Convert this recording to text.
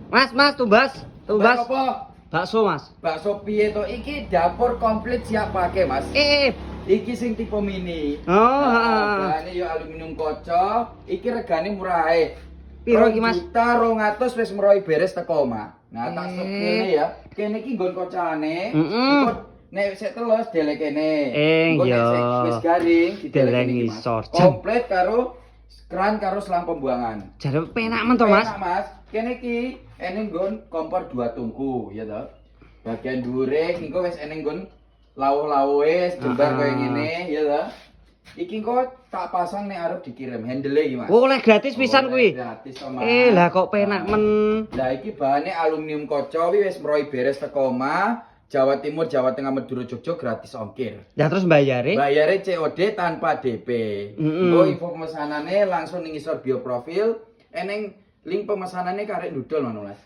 Mas, tumbas. Tumbas. Apa? Bakso, Mas. Bakso piye to? Iki dapur komplit siap pakai, Mas. Iki sing tipe mini. Bahannya yo aluminium kaca. Iki regane murah ae. Piro iki, Mas? Juta 200 wis meroi beres teko omah. Nah, tak stop kene ya. Kene iki nggon kocane. Engko nek sik teles delek kene. Engko nek sik wis garing didelek ngisor. Komplit karo keran karo selang pembuangan. Jare penak men to, Mas. Penak, Mas. Kene iki ene nggon kompor 2 tungku, ya toh. Bagian dhuwure engko wis ene nggon lawuh-lawuhe jembar koyo ngene, ya toh. Iki kok tak pasang nek arep dikirim handle iki, Mas. Oh, oleh gratis pisan kuwi. Gratis to, Mas. Lah kok penak men. Lah iki bahane aluminium kaca wis meroi beres teko omah. Jawa Timur, Jawa Tengah, Madura, Jogja gratis ongkir. Ya terus bayare? Bayare COD tanpa DP. Engko info pemesanane langsung ning isor bio profil, eneng link pemesanane karek ndudul ngono, Mas.